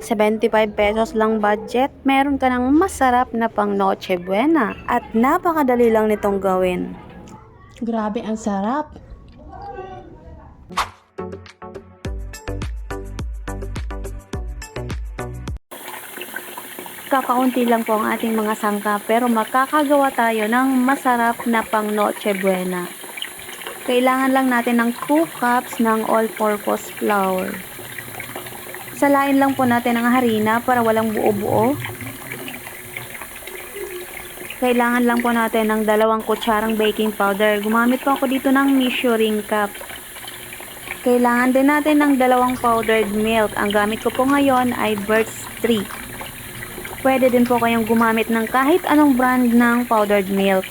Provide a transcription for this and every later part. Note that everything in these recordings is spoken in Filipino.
75 pesos lang budget, meron ka ng masarap na pang Noche Buena at napakadali lang nitong gawin. Grabe, ang sarap! Kakaunti lang po ang ating mga sangkap pero makakagawa tayo ng masarap na pang Noche Buena. Kailangan lang natin ng 2 cups ng all-purpose flour. Salain lang po natin ang harina para walang buo-buo. Kailangan lang po natin ng 2 kutsarang baking powder. Gumamit po ako dito ng measuring cup. Kailangan din natin ng 2 powdered milk. Ang gamit ko po ngayon ay Birch 3. Pwede din po kayong gumamit ng kahit anong brand ng powdered milk.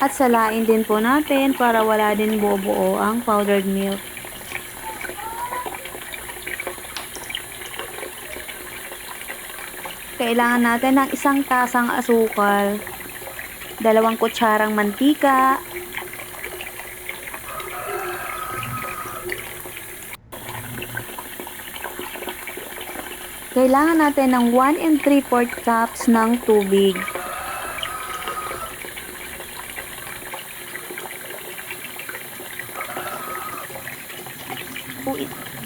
At salain din po natin para wala din buo-buo ang powdered milk. Kailangan natin ng 1 tasang asukal, 2 kutsarang mantika, kailangan natin ng 1 3/4 cups ng tubig.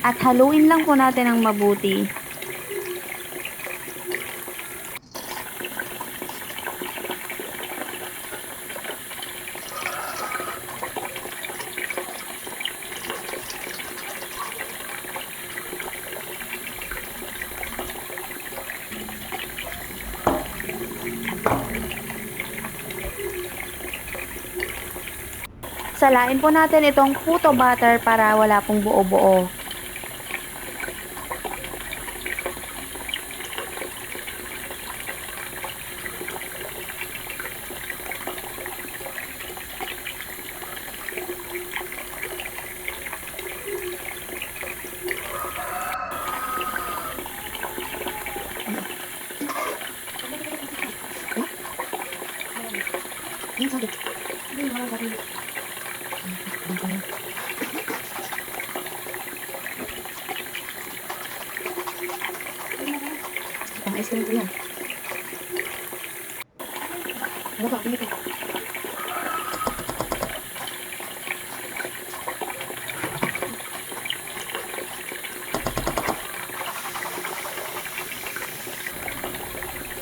At haluin lang po natin ng mabuti. Salain po natin itong puto butter para wala pong buo-buo. Ang ice cream ko yan. Ano ba? Pili ko.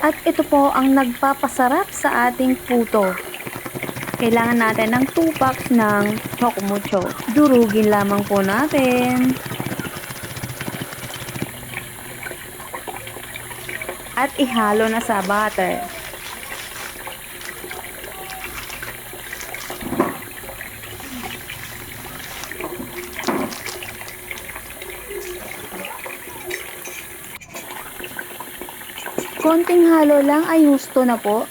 At ito po ang nagpapasarap sa ating puto. Kailangan natin ng 2 packs ng chocomucho. Durugin lamang po natin. At ihalo na sa butter. Konting halo lang ay husto na po.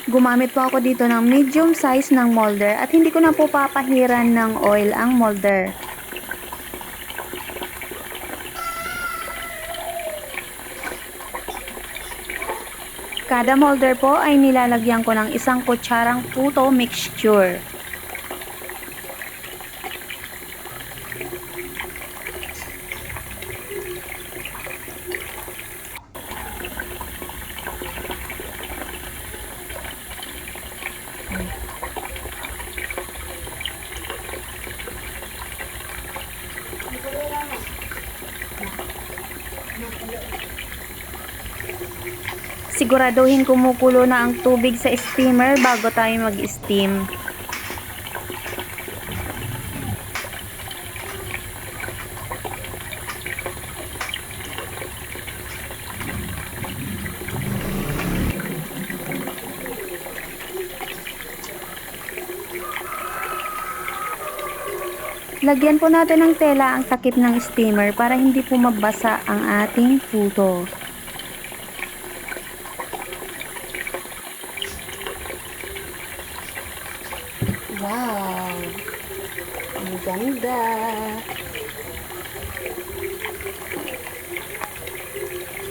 Gumamit po ako dito ng medium size ng molder at hindi ko na po papahiran ng oil ang molder. Kada molder po ay nilalagyan ko ng 1 kutsarang puto mixture. Siguraduhin kumukulo na ang tubig sa steamer bago tayo mag-steam. Lagyan po natin ng tela ang takip ng steamer para hindi po mabasa ang ating puto. Wow! Ang ganda!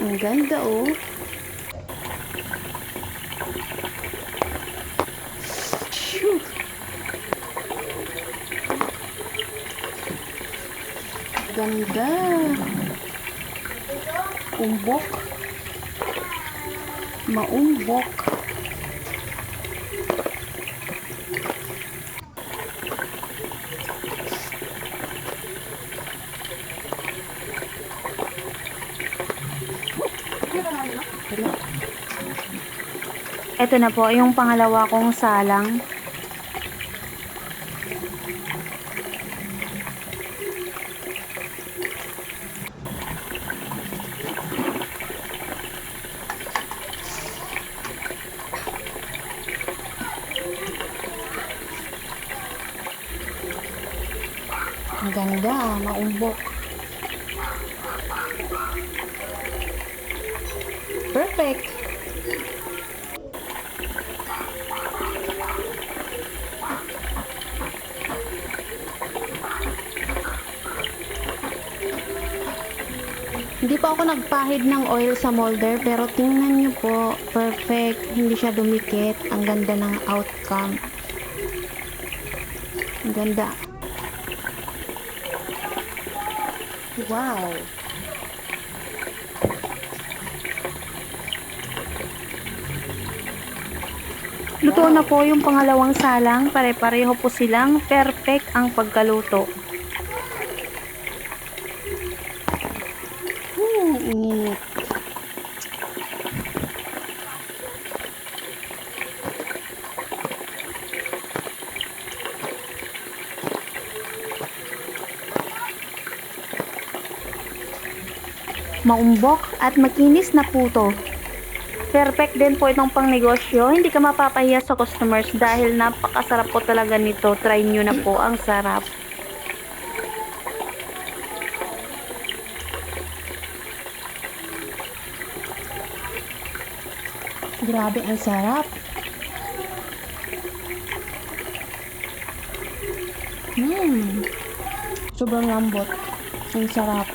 Ang ganda oh. Phew. Ganda. Umbok. Maumbok. Ito na po yung pangalawa kong salang. Ang ganda, maumbok. Perfect. Hindi pa ako nagpahid ng oil sa molder, pero tingnan nyo po, perfect. Hindi siya dumikit. Ang ganda ng outcome. Ang ganda. Wow. Luto na po yung pangalawang salang. Pare-pareho po silang perfect ang pagkaluto. Init. Maumbok at makinis na puto. Perfect din po itong pang negosyo. Hindi ka mapapahiya sa customers dahil napakasarap po talaga nito. Try nyo na po, ang sarap. Grabe, ang sarap. Sobrang lambot. Ang sarap.